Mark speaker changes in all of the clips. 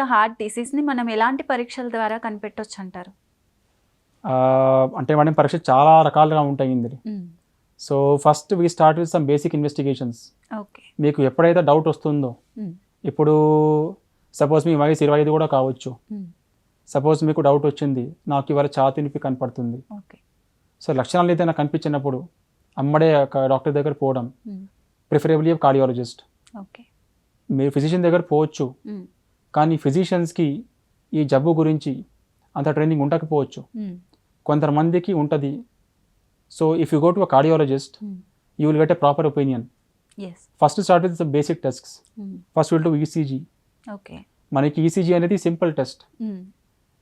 Speaker 1: ఇక హార్ట్ డిసీజ్ని మనం ఎలాంటి పరీక్షల ద్వారా కనిపెట్టొచ్చు అంటారు?
Speaker 2: అంటే మేడం పరీక్ష చాలా రకాలుగా ఉంటాయి ఇందులో. So first we start with some basic investigations.
Speaker 1: Okay.
Speaker 2: మీకు ఎప్పుడైతే డౌట్ వస్తుందో, ఇప్పుడు సపోజ్ మీ వయసు 25 కూడా కావచ్చు. సపోజ్ మీకు డౌట్ వచ్చింది, నాకు ఇవాళ ఛాతీ నొప్పి కనపడుతుంది.
Speaker 1: ఓకే.
Speaker 2: సో లక్షణాలు ఏదైనా కనిపించినప్పుడు అమ్మడే ఒక డాక్టర్ దగ్గర పోవడం, ప్రిఫరబుల్లీ కార్డియాలజిస్ట్.
Speaker 1: ఓకే.
Speaker 2: మీరు ఫిజిషియన్ దగ్గర పోవచ్చు, కానీ ఫిజిషియన్స్కి ఈ జబ్బు గురించి అంత ట్రైనింగ్ ఉండకపోవచ్చు, కొంతమందికి ఉంటుంది. So if you go to a cardiologist you will get a proper opinion. First start with basic tests. First will to ECG.
Speaker 1: Okay. మనకి
Speaker 2: ఈసీజీ అనేది సింపుల్ టెస్ట్.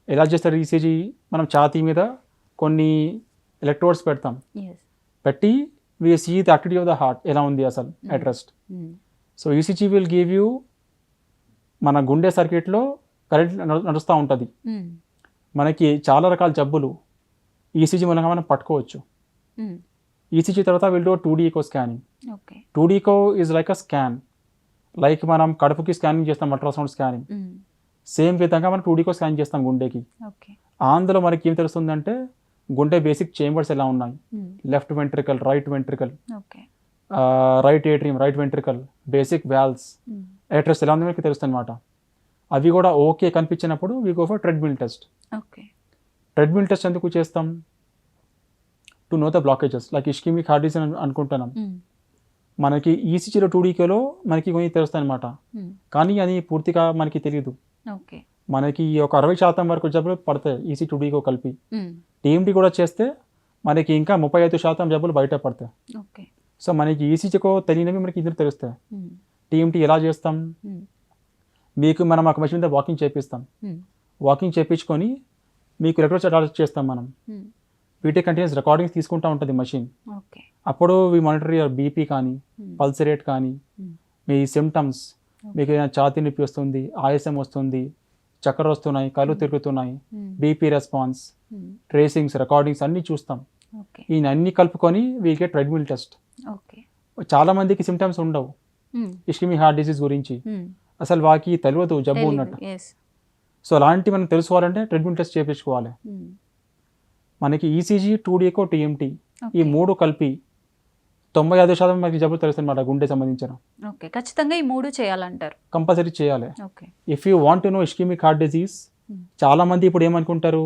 Speaker 2: ఎలా చేస్తారు ఈసీజీ? మనం ఛాతీ మీద కొన్ని ఎలక్ట్రోడ్స్ పెడతాం, పెట్టి we see the activity of the heart ఎలా ఉంది అసలు at rest. So ECG will give you మన గుండె సర్క్యూట్లో కరెంట్ నడుస్తూ ఉంటుంది. మనకి చాలా రకాల జబ్బులు ఈసీజీ మూలంగా మనం పట్టుకోవచ్చు. ఈసీజీ తర్వాత will do 2D echo scanning. 2D echo is like a scan, like మనం కడుపుకి స్కానింగ్ చేస్తాం అల్ట్రాసౌండ్ స్కానింగ్, సేమ్ విధంగా మనం 2D echo స్కాన్ చేస్తాం గుండెకి. అందులో మనకి ఏం తెలుస్తుందంటే గుండె బేసిక్ చేంబర్స్ ఎలా ఉన్నాయి, left ventricle, right ventricle, right atrium, right ventricle, basic valves, అట్రస్ ఎలా ఉందో మీకు తెలుస్తుంది అనమాట. అవి కూడా ఓకే కనిపించినప్పుడు we go for treadmill test. Treadmill test ఎందుకు చేస్తాం? To know the blockages, like ischemic heart disease అనుకుంటున్నాం. మనకి ఈసీజీలో 2D echoలో మనకి కొన్ని తెలుస్తాయి అనమాట, కానీ అది పూర్తిగా మనకి తెలియదు. మనకి ఒక 60% వరకు జబ్బులు పడతాయి ఈసీ 2D echo కలిపి. టీఎంటీ కూడా చేస్తే మనకి ఇంకా 35% జబ్బులు బయట పడతాయి. సో మనకి ఈసీజీకో తెలియనివి మనకి ఇద్దరు తెలుస్తాయి. టీఎంటీ ఎలా చేస్తాం? మీకు మనం ఒక మనిషి మీద వాకింగ్ చేపిస్తాం, వాకింగ్ చేయించుకొని మీకు ఎలక్ట్రోచార్జ్ చేస్తాం మనం. వీటి కంటిన్యూస్ రికార్డింగ్స్ తీసుకుంటూ ఉంటుంది మషిన్. అప్పుడు వి మానిటర్ యువర్ బీపీ కానీ, పల్స్ రేట్ కానీ, మీ సిమ్టమ్స్, మీకు ఏదైనా ఛాతీ నొప్పి వస్తుంది, ఆయాసం వస్తుంది, చక్కెర వస్తున్నాయి, కళ్ళు తిరుగుతున్నాయి, బీపీ రెస్పాన్స్, ట్రేసింగ్స్, రికార్డింగ్స్ అన్నీ చూస్తాం. ఈ అన్ని కలుపుకొని వీ గెట్ ట్రెడ్మిల్ టెస్ట్. చాలా మందికి సిమ్టమ్స్ ఉండవు ఇస్కిమిక్ హార్ట్ డిసీజ్ గురించి, అసలు వాకి తెలియదు జబ్బు ఉన్నట్టు. సో అలాంటి మనం తెలుసుకోవాలంటే ట్రెడ్మిల్ టెస్ట్ చేయించుకోవాలి. మనకి ఈసీజీ, 2D echo, టీఎంటీ ఈ మూడు కలిపి 95% మనకి జబ్బులు తెలుస్తుంది అన్నమాట గుండె సంబంధించిన.
Speaker 1: ఖచ్చితంగా ఈ మూడు చేయాలంటారు,
Speaker 2: కంపల్సరీ చేయాలి. If you want to know ischaemic heart disease, చాలా మంది ఇప్పుడు ఏమనుకుంటారు,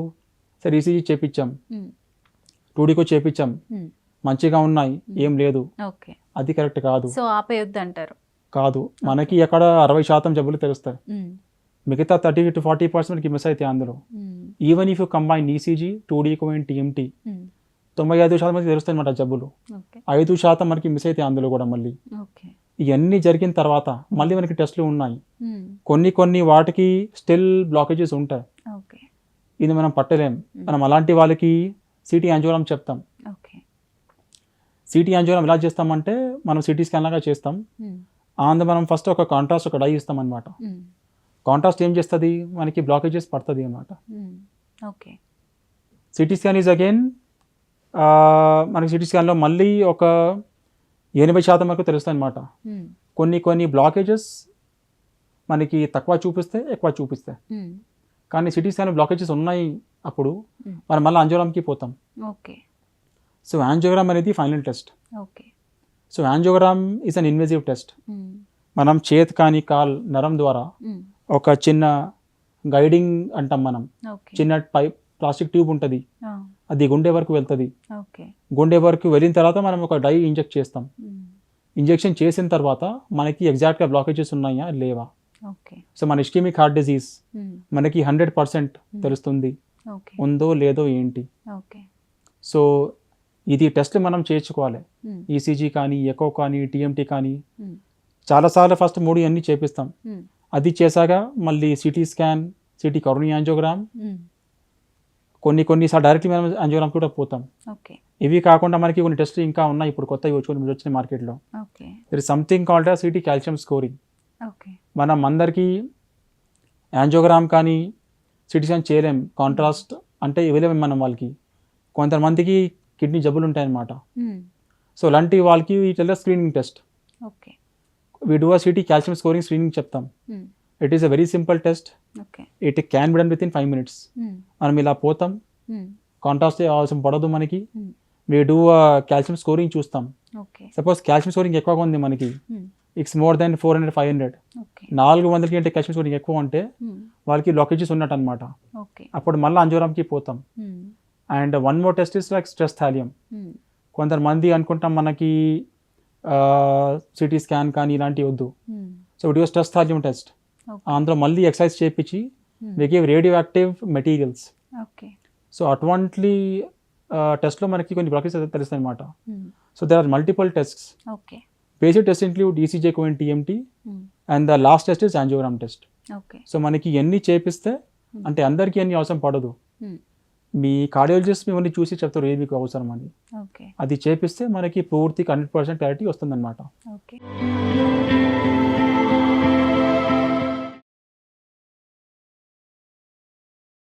Speaker 2: సరే ఈసీజీ చేపించాం, 2D echo చేపించాం, మంచిగా ఉన్నాయి, ఏం లేదు. అది కరెక్ట్ కాదు.
Speaker 1: సో ఆపేయొద్దు అంటారు? కాదు,
Speaker 2: మనకి అక్కడ 60% జబ్బులు తెలుస్తాయి, మిగతా 30 to 40% మిస్ అవుతాయి అందులో. Even if you combine ECG, 2D echo and TMT 95% మనకి తెలుస్తాయి అన్నమాట జబ్బులు. 5% మనకి మిస్ అవుతాయి అందులో కూడా. మళ్ళీ ఇవన్నీ జరిగిన తర్వాత మళ్ళీ మనకి టెస్ట్లు ఉన్నాయి, కొన్ని వాటికి స్టిల్ బ్లాకేజెస్ ఉంటాయి, ఇది మనం పట్టలేం. మనం అలాంటి వాళ్ళకి సిటీ యాంజియోగ్రామ్ చెప్తాం. సిటీ యాంజియోగ్రామ్ ఎలా చేస్తామంటే మనం సిటీ స్కాన్ లాగా చేస్తాం. అందులో మనం ఫస్ట్ ఒక కాంట్రాస్ట్, ఒక డై ఇస్తాం అనమాట. కాంట్రాస్ట్ ఏం చేస్తుంది, మనకి బ్లాకేజెస్ పడుతుంది అన్నమాట. సిటీ స్కాన్ ఈజ్ అగైన్ మనకి సిటీ స్కాన్లో మళ్ళీ ఒక 80% వరకు తెలుస్తాయి అనమాట. కొన్ని బ్లాకేజెస్ మనకి తక్కువ చూపిస్తే, ఎక్కువ చూపిస్తాయి. కానీ సిటీ స్కాన్ బ్లాకేజెస్ ఉన్నాయి అప్పుడు మనం మళ్ళీ యాంజియోగ్రామ్కి పోతాం. సో యాంజియోగ్రామ్ అనేది final test. So angiogram is an invasive test. మనం చేతి కానీ కాల్ నరం ద్వారా ఒక చిన్న గైడింగ్ అంటాం మనం, చిన్న పైప్ ప్లాస్టిక్ ట్యూబ్ ఉంటుంది, అది గుండె వరకు వెళ్తుంది. గుండె వరకు వెళ్ళిన తర్వాత మనం ఒక డై ఇంజెక్ట్ చేస్తాం. ఇంజెక్షన్ చేసిన తర్వాత మనకి ఎగ్జాక్ట్గా బ్లాకేజెస్ ఉన్నాయా లేవా. సో మన ఇస్కిమిక్ హార్ట్ డిసీజ్ మనకి 100% తెలుస్తుంది, ఉందో లేదో ఏంటి. సో ఇది టెస్ట్లు మనం చేయించుకోవాలి. ఈసీజీ కానీ, ఎకో కానీ, టీఎంటీ కానీ. చాలాసార్లు ఫస్ట్ 3 అన్నీ చేపిస్తాం. అది చేశాక మళ్ళీ CT scan, city coronary angiogram, కొన్నిసార్లు డైరెక్ట్లీ మనం యాంజియోగ్రామ్ కూడా పోతాం. ఇవి కాకుండా మనకి కొన్ని టెస్ట్లు ఇంకా ఉన్నాయి, ఇప్పుడు కొత్తవి వచ్చినాయి మార్కెట్లో. There is something called CT calcium scoring. మనం అందరికీ యాంజియోగ్రామ్ కానీ సిటీ స్కాన్ చేయలేం, కాంట్రాస్ట్ అంటే ఇవ్వలేము మనం వాళ్ళకి. కొంతమందికి కిడ్నీ జబ్బులు ఉంటాయన్నమాట. సో అలాంటి వాళ్ళకి ఈ screening test, we do CT calcium scoring screening చెప్తాం. It is a very simple test.
Speaker 1: Okay.
Speaker 2: It can be done within 5 minutes. మనం ఇలా పోతాం, కాంట్రాస్ట్ అవసరం పడదు మనకి. వీ డూ కాల్షియం స్కోరింగ్ చూస్తాం.
Speaker 1: ఓకే.
Speaker 2: సపోజ్ కాల్షియం స్కోరింగ్ ఎక్కువగా ఉంది మనకి, ఇట్స్ మోర్ దెన్ 400-500,
Speaker 1: ఓకే.
Speaker 2: 400 కంటే కాల్షియం స్కోరింగ్ ఎక్కువ ఉంటే వాళ్ళకి బ్లాకేజెస్ ఉన్నట్టు అనమాట.
Speaker 1: ఓకే.
Speaker 2: అప్పుడు మళ్ళీ అంజోరామ్కి పోతాం. And one more test is like stress thallium. కొంతమంది అనుకుంటాం మనకి సిటీ స్కాన్ కానీ ఇలాంటివి వద్దు. So it was stress thallium test. అందులో మళ్ళీ ఎక్సర్సైజ్ చేయించి we give radioactive materials.
Speaker 1: Okay.
Speaker 2: So అటువంటి టెస్ట్లో మనకి కొన్ని బ్లాకేజెస్ తెలుస్తాయి అనమాట. So there are multiple tests.
Speaker 1: Okay.
Speaker 2: Basic test include ECG కోఎన్ TMT and the last test is angiogram test.
Speaker 1: Okay.
Speaker 2: So మనకి ఎన్ని చేపిస్తే, అంటే అందరికీ అన్ని అవసరం పడదు. మీ కార్డియాలజిస్ట్ మిమ్మల్ని చూసి చెప్తారు ఏది మీకు అవసరం అని.
Speaker 1: ఓకే.
Speaker 2: అది చేపిస్తే మనకి పూర్తిగా 100% క్లారిటీ వస్తుందన్నమాట.
Speaker 1: ఓకే.